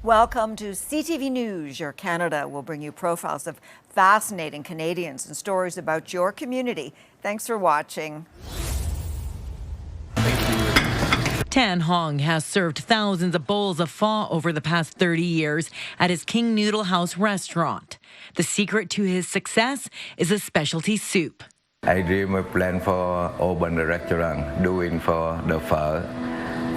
Welcome to CTV News Your Canada. We'll bring you profiles of fascinating Canadians and stories about your community. Thanks for watching. Tan Hong has served thousands of bowls of pho over the past 30 years at his King Noodle House restaurant. The secret to his success is a specialty soup. I dream a plan for open the restaurant, doing for the pho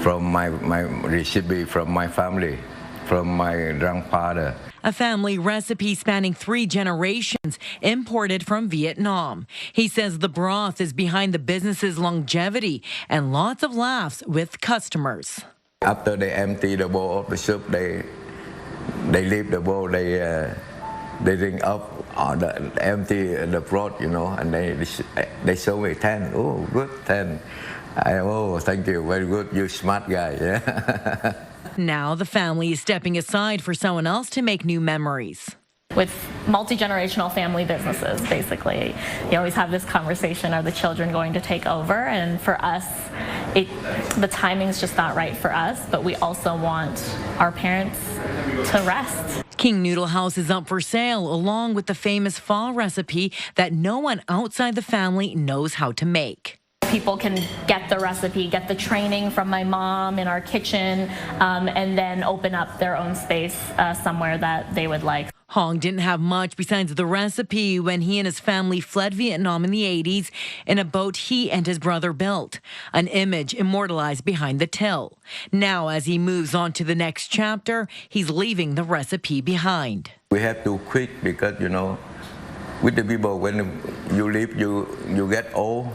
from my recipe from my family, from my grandfather. A family recipe spanning 3 generations, imported from Vietnam. He says the broth is behind the business's longevity and lots of laughs with customers. After they empty the bowl of the soup, they leave the bowl, they ring up empty the broth, you know, and they show me 10. Oh, good 10. Oh, thank you, very good. You smart guy. Yeah. Now the family is stepping aside for someone else to make new memories. With multi-generational family businesses, basically, you always have this conversation, are the children going to take over? And for us, the timing's just not right for us, but we also want our parents to rest. King Noodle House is up for sale, along with the famous pho recipe that no one outside the family knows how to make. People can get the recipe, get the training from my mom in our kitchen, and then open up their own space somewhere that they would like. Hong didn't have much besides the recipe when he and his family fled Vietnam in the 80s in a boat he and his brother built, an image immortalized behind the till. Now, as he moves on to the next chapter, he's leaving the recipe behind. We have to quit because, you know, with the people, when you leave, you get old.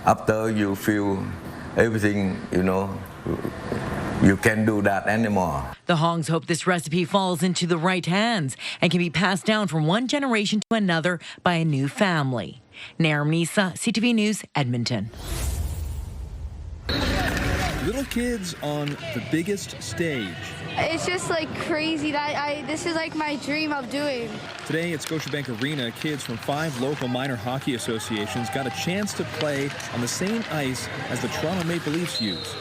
After you feel everything, you know, you can't do that anymore. The Hongs hope this recipe falls into the right hands and can be passed down from one generation to another by a new family. Naram Nisa, CTV News, Edmonton. Little kids on the biggest stage. It's just like crazy that this is like my dream of doing. Today at Scotiabank Arena, kids from 5 local minor hockey associations got a chance to play on the same ice as the Toronto Maple Leafs use.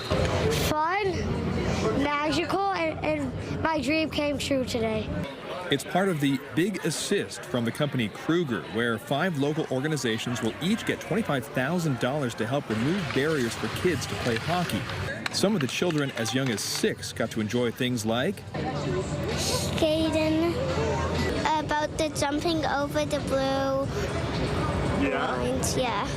Fun, magical, and my dream came true today. It's part of the Big Assist from the company Kruger, where 5 local organizations will each get $25,000 to help remove barriers for kids to play hockey. Some of the children as young as 6 got to enjoy things like skating, about the jumping over the blue lines, yeah.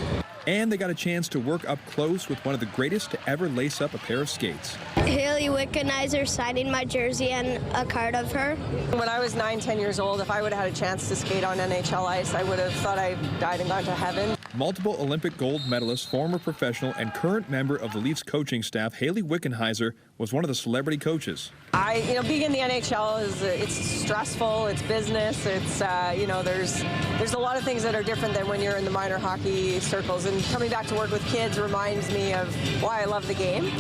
And they got a chance to work up close with one of the greatest to ever lace up a pair of skates. Haley Wickenheiser signing my jersey and a card of her. When I was 9-10 years old, if I would have had a chance to skate on NHL ice, I would have thought I died and gone to heaven. Multiple Olympic gold medalist, former professional, and current member of the Leafs coaching staff, Haley Wickenheiser, was one of the celebrity coaches. Being in the NHL it's stressful, it's business, it's there's a lot of things that are different than when you're in the minor hockey circles. And coming back to work with kids reminds me of why I love the game.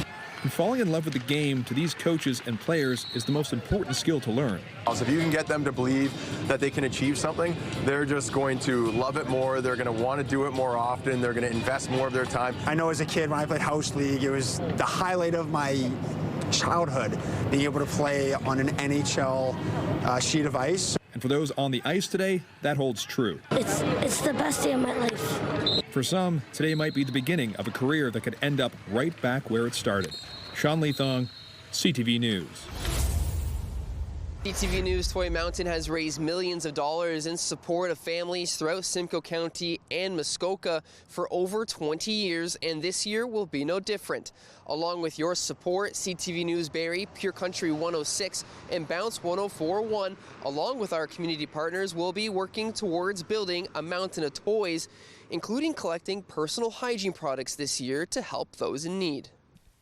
And falling in love with the game to these coaches and players is the most important skill to learn. If you can get them to believe that they can achieve something, they're just going to love it more. They're going to want to do it more often. They're going to invest more of their time. I know as a kid when I played house league, it was the highlight of my childhood, being able to play on an NHL sheet of ice. And for those on the ice today, that holds true. It's the best day of my life. For some, today might be the beginning of a career that could end up right back where it started. Sean Leathong, CTV News. CTV News Toy Mountain has raised millions of dollars in support of families throughout Simcoe County and Muskoka for over 20 years, and this year will be no different. Along with your support, CTV News Barrie, Pure Country 106, and Bounce 104.1, along with our community partners, will be working towards building a mountain of toys, including collecting personal hygiene products this year to help those in need.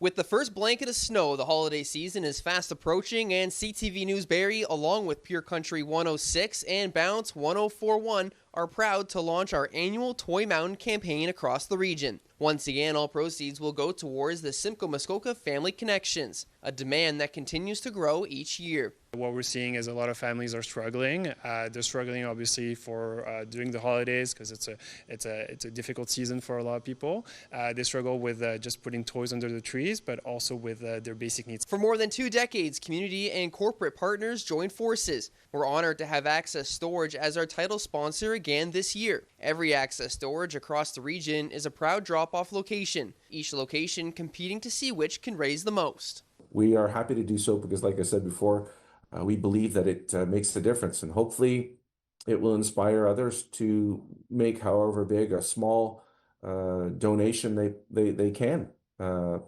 With the first blanket of snow, the holiday season is fast approaching, and CTV News Barrie, along with Pure Country 106 and Bounce 104.1, are proud to launch our annual Toy Mountain campaign across the region. Once again, all proceeds will go towards the Simcoe Muskoka Family Connections, a demand that continues to grow each year. What we're seeing is a lot of families are struggling. They're struggling obviously for during the holidays because it's a difficult season for a lot of people. They struggle with just putting toys under the trees, but also with their basic needs. For more than 2 decades, community and corporate partners joined forces. We're honored to have Access Storage as our title sponsor again this year. Every Access Storage across the region is a proud drop-off location, each location competing to see which can raise the most. We are happy to do so because, like I said before, we believe that it makes a difference, and hopefully it will inspire others to make however big a small donation they can to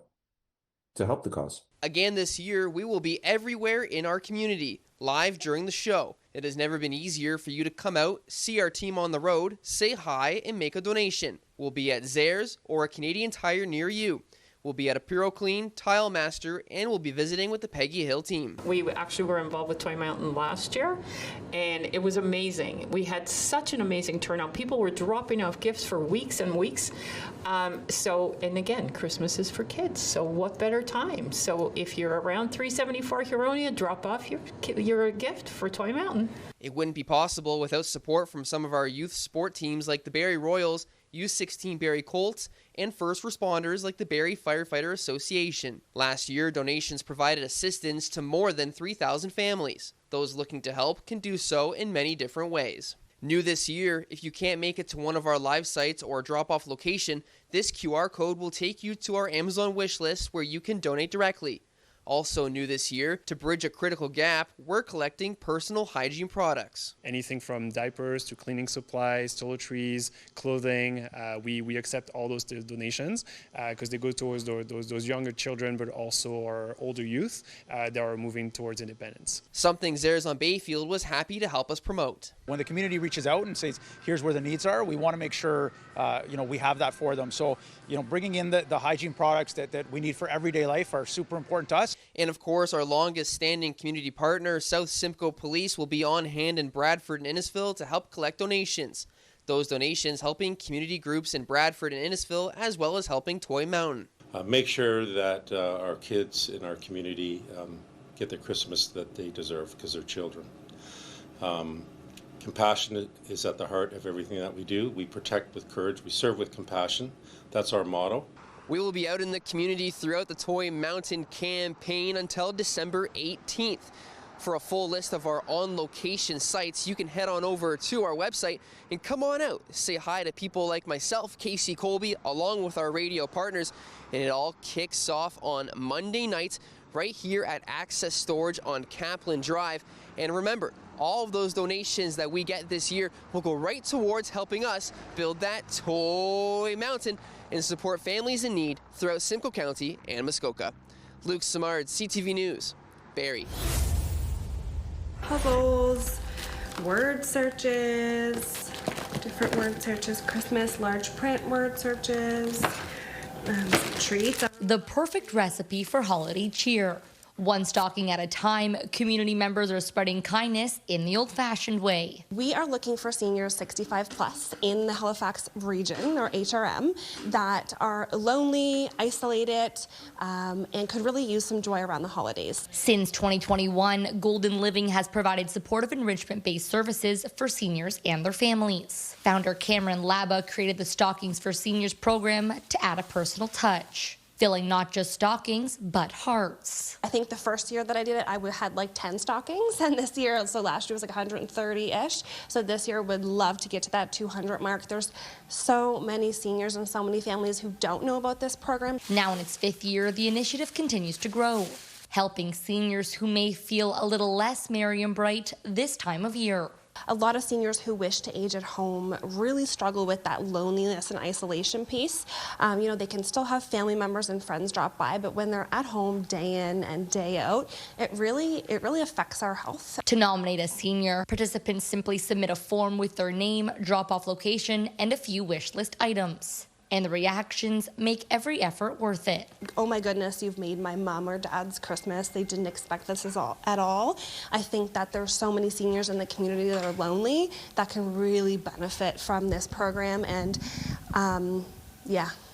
help the cause. Again this year, we will be everywhere in our community, live during the show. It has never been easier for you to come out, see our team on the road, say hi, and make a donation. We'll be at Zehrs or a Canadian Tire near you. We'll be at a Puro Clean, Tile Master, and we'll be visiting with the Peggy Hill team. We actually were involved with Toy Mountain last year, and it was amazing. We had such an amazing turnout. People were dropping off gifts for weeks and weeks. And again, Christmas is for kids, so what better time? So if you're around 374 Huronia, drop off your gift for Toy Mountain. It wouldn't be possible without support from some of our youth sport teams like the Barrie Royals, U16 Barrie Colts, and first responders like the Barrie Firefighter Association. Last year, donations provided assistance to more than 3,000 families. Those looking to help can do so in many different ways. New this year, if you can't make it to one of our live sites or a drop-off location, this QR code will take you to our Amazon wish list where you can donate directly. Also new this year, to bridge a critical gap, we're collecting personal hygiene products. Anything from diapers to cleaning supplies, toiletries, clothing, we accept all those donations because they go towards those younger children, but also our older youth that are moving towards independence. Something Zehrs on Bayfield was happy to help us promote. When the community reaches out and says, here's where the needs are, we want to make sure we have that for them. So, bringing in the hygiene products that we need for everyday life are super important to us. And of course, our longest standing community partner, South Simcoe Police, will be on hand in Bradford and Innisfil to help collect donations. Those donations helping community groups in Bradford and Innisfil, as well as helping Toy Mountain. Make sure that our kids in our community get the Christmas that they deserve because they're children. Compassion is at the heart of everything that we do. We protect with courage. We serve with compassion. That's our motto. We will be out in the community throughout the Toy Mountain campaign until December 18th. For a full list of our on-location sites, you can head on over to our website and come on out. Say hi to people like myself, Casey Colby, along with our radio partners. And it all kicks off on Monday night right here at Access Storage on Kaplan Drive. And remember, all of those donations that we get this year will go right towards helping us build that Toy Mountain and support families in need throughout Simcoe County and Muskoka. Luke Simard, CTV News, Barrie. Puzzles, word searches, different word searches, Christmas, large print word searches, treats. The perfect recipe for holiday cheer. One stocking at a time, community members are spreading kindness in the old-fashioned way. We are looking for seniors 65 plus in the Halifax region, or HRM, that are lonely, isolated, and could really use some joy around the holidays. Since 2021, Golden Living has provided supportive enrichment-based services for seniors and their families. Founder Cameron Laba created the Stockings for Seniors program to add a personal touch, filling not just stockings, but hearts. I think the first year that I did it, I had like 10 stockings, and this year, so last year was like 130-ish. So this year, would love to get to that 200 mark. There's so many seniors and so many families who don't know about this program. Now in its 5th year, the initiative continues to grow, helping seniors who may feel a little less merry and bright this time of year. A lot of seniors who wish to age at home really struggle with that loneliness and isolation piece. They can still have family members and friends drop by, but when they're at home day in and day out, it really affects our health. To nominate a senior, participants simply submit a form with their name, drop-off location, and a few wish list items. And the reactions make every effort worth it. Oh my goodness, you've made my mom or dad's Christmas. They didn't expect this at all. I think that there's so many seniors in the community that are lonely that can really benefit from this program, and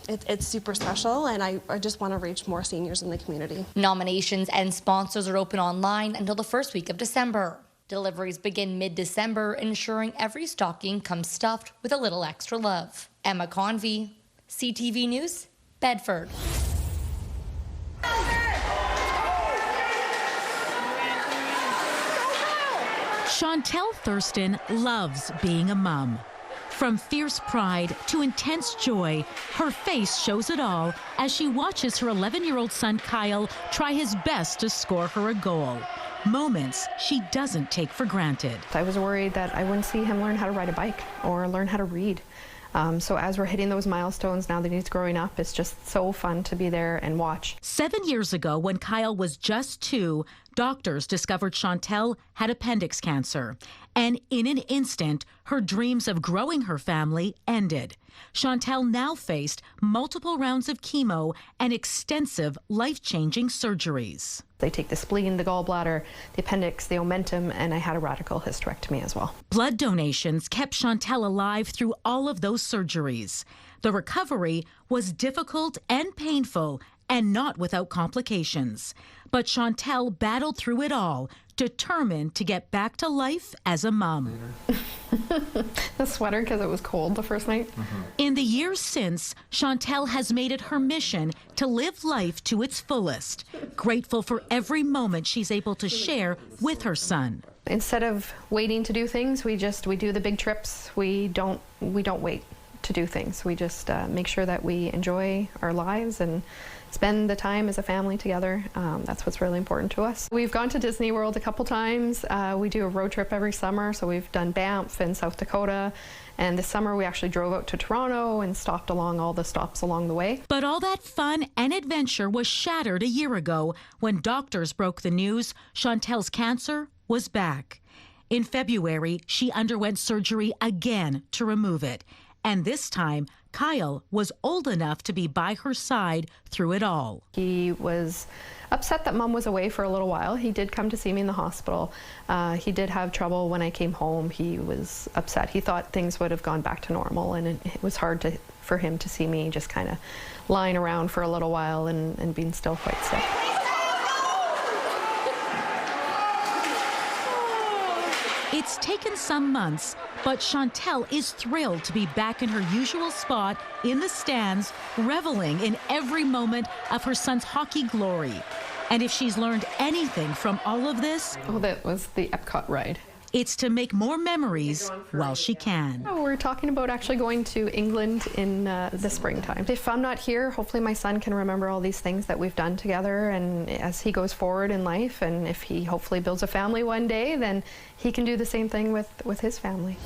It's super special, and I just want to reach more seniors in the community. Nominations and sponsors are open online until the first week of December. Deliveries begin mid-December, ensuring every stocking comes stuffed with a little extra love. Emma Convey, CTV News, Bedford. Chantel Thurston loves being a mom. From fierce pride to intense joy, her face shows it all as she watches her 11-year-old son Kyle try his best to score her a goal. Moments she doesn't take for granted. I was worried that I wouldn't see him learn how to ride a bike or learn how to read. So as we're hitting those milestones now that he's growing up, it's just so fun to be there and watch. 7 years ago, when Kyle was just 2, doctors discovered Chantel had appendix cancer. And in an instant, her dreams of growing her family ended. Chantel now faced multiple rounds of chemo and extensive life-changing surgeries. They take the spleen, the gallbladder, the appendix, the omentum, and I had a radical hysterectomy as well. Blood donations kept Chantel alive through all of those surgeries. The recovery was difficult and painful, and not without complications. But Chantel battled through it all, determined to get back to life as a mom. The sweater because it was cold the first night. In the years since, Chantel has made it her mission to live life to its fullest, grateful for every moment she's able to share with her son. Instead of waiting to do things, we do the big trips. We don't wait to do things. We just make sure that we enjoy our lives and spend the time as a family together. That's what's really important to us. We've gone to Disney World a couple times. We do a road trip every summer, so we've done Banff and South Dakota. And this summer we actually drove out to Toronto and stopped along all the stops along the way. But all that fun and adventure was shattered a year ago when doctors broke the news Chantel's cancer was back. In February, she underwent surgery again to remove it. And this time, Kyle was old enough to be by her side through it all. He was upset that Mom was away for a little while. He did come to see me in the hospital. He did have trouble when I came home. He was upset. He thought things would have gone back to normal, and it was hard for him to see me just kind of lying around for a little while and being still quite sick. It's taken some months, but Chantel is thrilled to be back in her usual spot in the stands, reveling in every moment of her son's hockey glory. And if she's learned anything from all of this, that was the Epcot ride. It's to make more memories while she can. We're talking about actually going to England in the springtime. If I'm not here, hopefully my son can remember all these things that we've done together, and as he goes forward in life, and if he hopefully builds a family one day, then he can do the same thing with his family.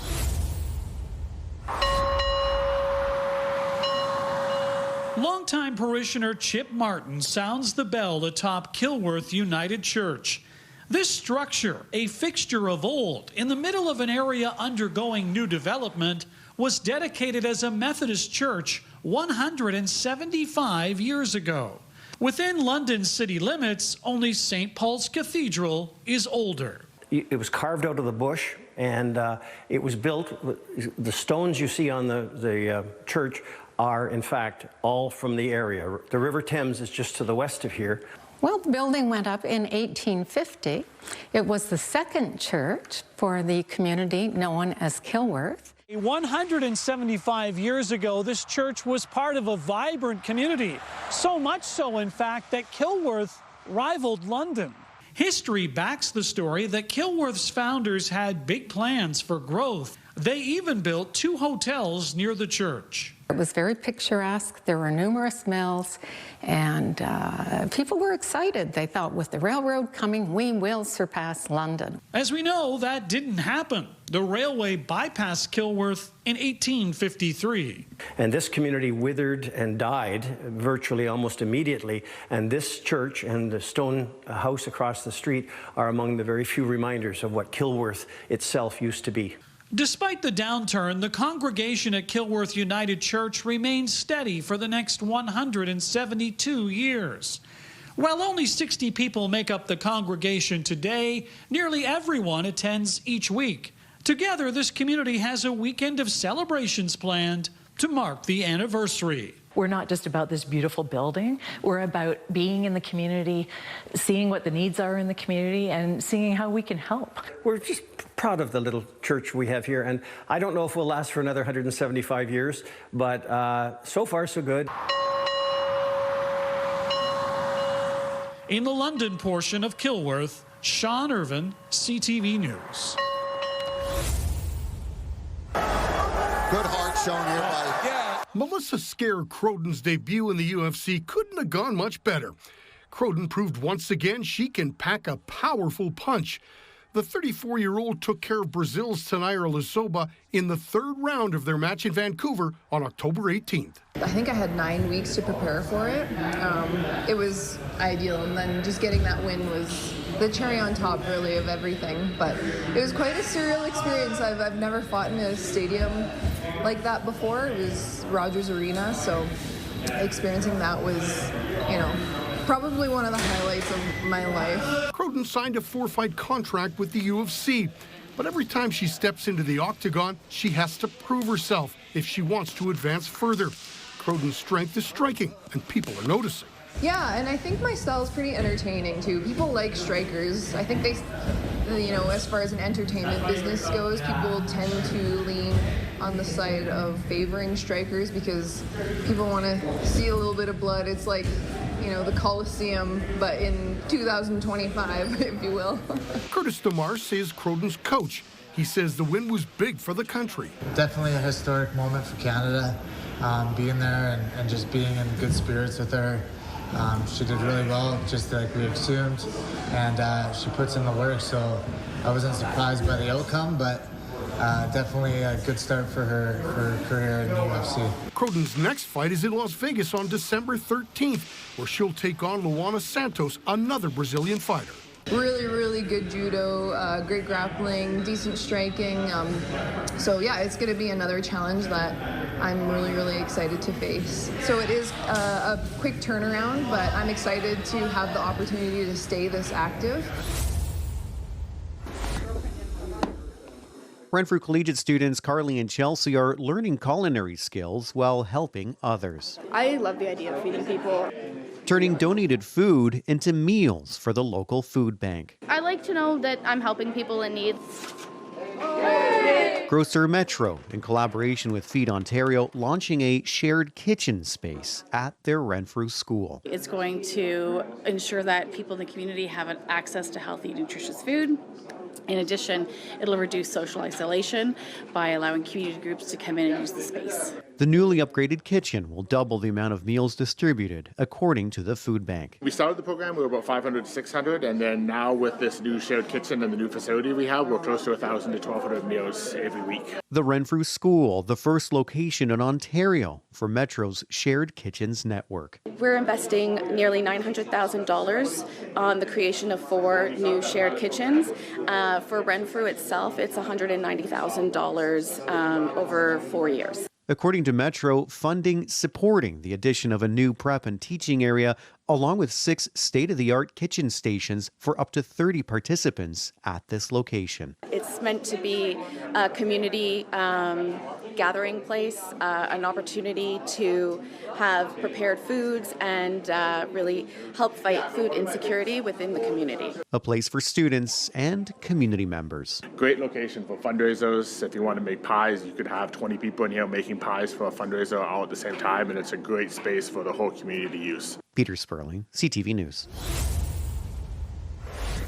Longtime parishioner Chip Martin sounds the bell atop Kilworth United Church. This structure, a fixture of old, in the middle of an area undergoing new development, was dedicated as a Methodist church 175 years ago. Within London's city limits, only St. Paul's Cathedral is older. It was carved out of the bush, and it was built. The stones you see on the church are, in fact, all from the area. The River Thames is just to the west of here. Well, the building went up in 1850. It was the second church for the community known as Kilworth. 175 years ago, this church was part of a vibrant community. So much so, in fact, that Kilworth rivaled London. History backs the story that Kilworth's founders had big plans for growth. They even built 2 hotels near the church. It was very picturesque. There were numerous mills, and people were excited. They thought, with the railroad coming, we will surpass London. As we know, that didn't happen. The railway bypassed Kilworth in 1853. And this community withered and died virtually almost immediately. And this church and the stone house across the street are among the very few reminders of what Kilworth itself used to be. Despite the downturn, the congregation at Kilworth United Church remained steady for the next 172 years. While only 60 people make up the congregation today, nearly everyone attends each week. Together, this community has a weekend of celebrations planned to mark the anniversary. We're not just about this beautiful building. We're about being in the community, seeing what the needs are in the community, and seeing how we can help. We're just proud of the little church we have here, and I don't know if we'll last for another 175 years, but so far so good. In the London portion of Kilworth, Sean Irvin, CTV News. Good heart shown here by... Melissa Scare Croden's debut in the UFC couldn't have gone much better. Croden proved once again she can pack a powerful punch. The 34-year-old took care of Brazil's Tanaira Lisoba in the third round of their match in Vancouver on October 18th. I think I had 9 weeks to prepare for it. It was ideal, and then just getting that win was the cherry on top, really, of everything. But it was quite a surreal experience. I've never fought in a stadium like that before. It was Rogers Arena, so experiencing that was, probably one of the highlights of my life. Croden signed a 4-fight contract with the UFC, but every time she steps into the octagon, she has to prove herself if she wants to advance further. Croden's strength is striking, and people are noticing. Yeah, and I think my style is pretty entertaining, too. People like strikers. I think they, as far as an entertainment business goes, people tend to lean on the side of favoring strikers because people want to see a little bit of blood. It's like, the Coliseum, but in 2025, if you will. Curtis DeMars is Croden's coach. He says the win was big for the country. Definitely a historic moment for Canada, being there and just being in good spirits with her. She did really well, just like we assumed, and she puts in the work, so I wasn't surprised by the outcome, but definitely a good start for her career in the UFC. Croden's next fight is in Las Vegas on December 13th, where she'll take on Luana Santos, another Brazilian fighter. Really, really good judo, great grappling, decent striking. So yeah, it's going to be another challenge that I'm really, really excited to face. So it is a quick turnaround, but I'm excited to have the opportunity to stay this active. Renfrew Collegiate students Carly and Chelsea are learning culinary skills while helping others. I love the idea of feeding people. Turning donated food into meals for the local food bank. I like to know that I'm helping people in need. Grocer Metro, in collaboration with Feed Ontario, launching a shared kitchen space at their Renfrew school. It's going to ensure that people in the community have access to healthy, nutritious food. In addition, it'll reduce social isolation by allowing community groups to come in and use the space. The newly upgraded kitchen will double the amount of meals distributed, according to the food bank. We started the program, we were about 500 to 600, and then now with this new shared kitchen and the new facility we have, we're close to 1,000 to 1,200 meals every week. The Renfrew School, the first location in Ontario for Metro's Shared Kitchens network. We're investing nearly $900,000 on the creation of 4 new shared kitchens. For Renfrew itself, it's $190,000 over 4 years. According to Metro, funding supporting the addition of a new prep and teaching area, along with 6 state-of-the-art kitchen stations for up to 30 participants at this location. It's meant to be a community gathering place, an opportunity to have prepared foods and really help fight food insecurity within the community. A place for students and community members. Great location for fundraisers. If you want to make pies, you could have 20 people in here making pies for a fundraiser all at the same time, and it's a great space for the whole community to use. Peter Sperling, CTV News.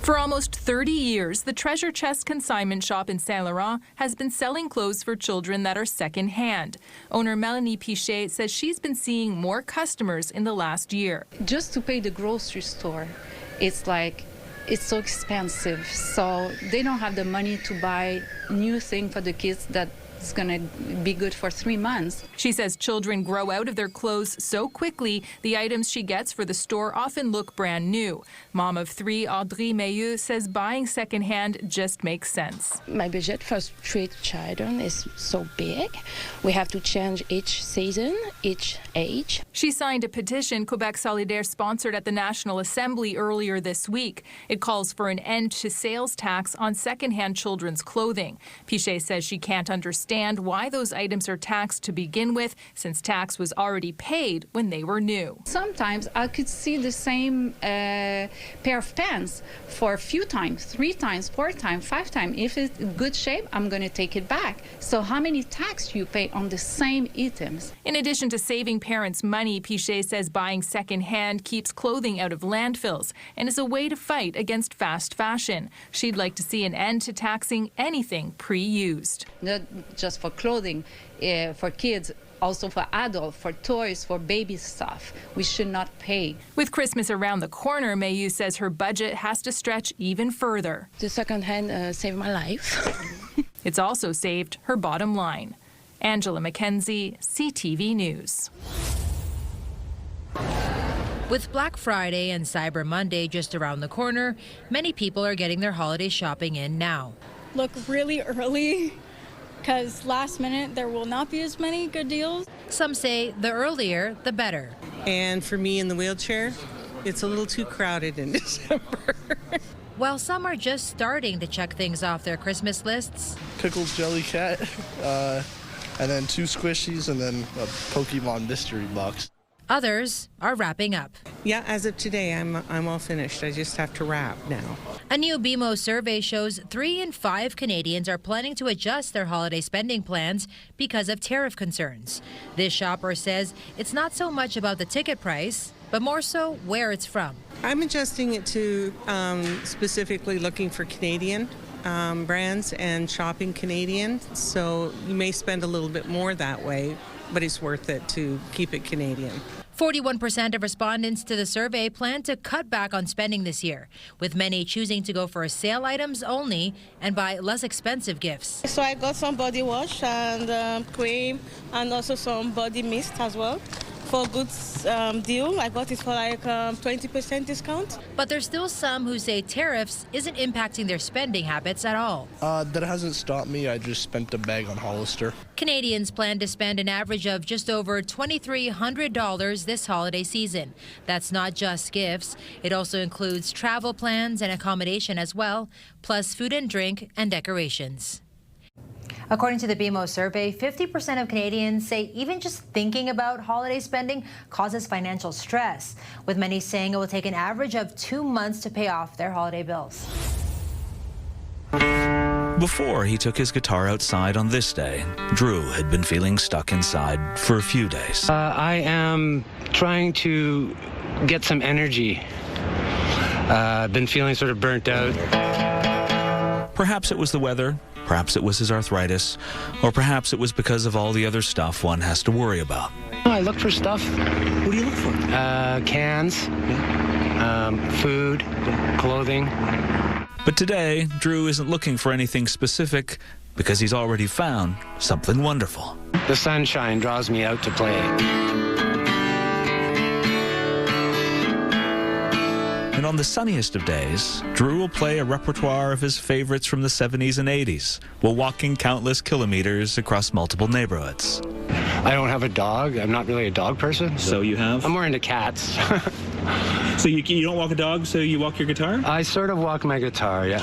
For almost 30 years, the Treasure Chest consignment shop in Saint Laurent has been selling clothes for children that are secondhand. Owner Melanie Pichet says she's been seeing more customers in the last year. Just to pay the grocery store, it's so expensive. So they don't have the money to buy new things for the kids that it's going to be good for 3 months. She says children grow out of their clothes so quickly, the items she gets for the store often look brand new. Mom of 3, Audrey Meilleux, says buying secondhand just makes sense. My budget for 3 children is so big. We have to change each season, each age. She signed a petition Quebec Solidaire sponsored at the National Assembly earlier this week. It calls for an end to sales tax on secondhand children's clothing. Pichet says she can't understand understand why those items are taxed to begin with, since tax was already paid when they were new. Sometimes I could see the same pair of pants for a few times, 3 times, 4 times, 5 times. If it's in good shape, I'm going to take it back. So how many tax you pay on the same items? In addition to saving parents money, Pichet says buying secondhand keeps clothing out of landfills and is a way to fight against fast fashion. She'd like to see an end to taxing anything pre-used. Not just for clothing, for kids, also for adults, for toys, for baby stuff. We should not pay. With Christmas around the corner, Mayu says her budget has to stretch even further. The secondhand saved my life. It's also saved her bottom line. Angela McKenzie, CTV News. With Black Friday and Cyber Monday just around the corner, many people are getting their holiday shopping in now. Look really early, because last minute there will not be as many good deals. Some say the earlier, the better. And for me in the wheelchair, it's a little too crowded in December. While some are just starting to check things off their Christmas lists. Pickled jelly cat, and then 2 squishies, and then a Pokemon mystery box. Others are wrapping up. Yeah, as of today, I'm all finished. I just have to wrap now. A new BMO survey shows 3 in 5 Canadians are planning to adjust their holiday spending plans because of tariff concerns. This shopper says it's not so much about the ticket price, but more so where it's from. I'm adjusting it to specifically looking for Canadian brands and shopping Canadian. So you may spend a little bit more that way, but it's worth it to keep it Canadian. 41% of respondents to the survey plan to cut back on spending this year, with many choosing to go for sale items only and buy less expensive gifts. So I got some body wash and cream and also some body mist as well. For a good deal, I got it for like 20% discount. But there's still some who say tariffs isn't impacting their spending habits at all. That hasn't stopped me. I just spent a bag on Hollister. Canadians plan to spend an average of just over $2,300 this holiday season. That's not just gifts. It also includes travel plans and accommodation as well, plus food and drink and decorations. According to the BMO survey, 50% of Canadians say even just thinking about holiday spending causes financial stress, with many saying it will take an average of 2 months to pay off their holiday bills. Before he took his guitar outside on this day, Drew had been feeling stuck inside for a few days. I am trying to get some energy. I've been feeling sort of burnt out. Perhaps it was the weather. Perhaps it was his arthritis, or perhaps it was because of all the other stuff one has to worry about. I look for stuff. What do you look for? Cans, food, clothing. But today, Drew isn't looking for anything specific because he's already found something wonderful. The sunshine draws me out to play. And on the sunniest of days, Drew will play a repertoire of his favorites from the 70s and 80s while walking countless kilometers across multiple neighborhoods. I don't have a dog. I'm not really a dog person. So you have? I'm more into cats. So you don't walk a dog, so you walk your guitar? I sort of walk my guitar, yeah.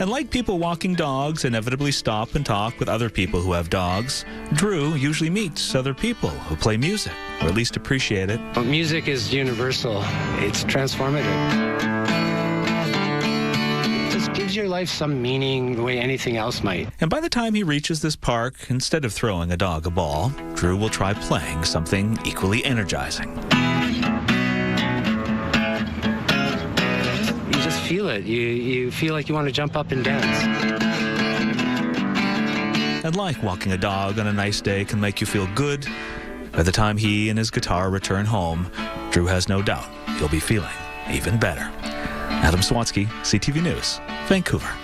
And like people walking dogs inevitably stop and talk with other people who have dogs, Drew usually meets other people who play music, or at least appreciate it. Well, music is universal. It's transformative. It just gives your life some meaning the way anything else might. And by the time he reaches this park, instead of throwing a dog a ball, Drew will try playing something equally energizing. Feel it. You feel like you want to jump up and dance. And like walking a dog on a nice day can make you feel good, by the time he and his guitar return home, Drew has no doubt he'll be feeling even better. Adam Swansky, CTV News, Vancouver.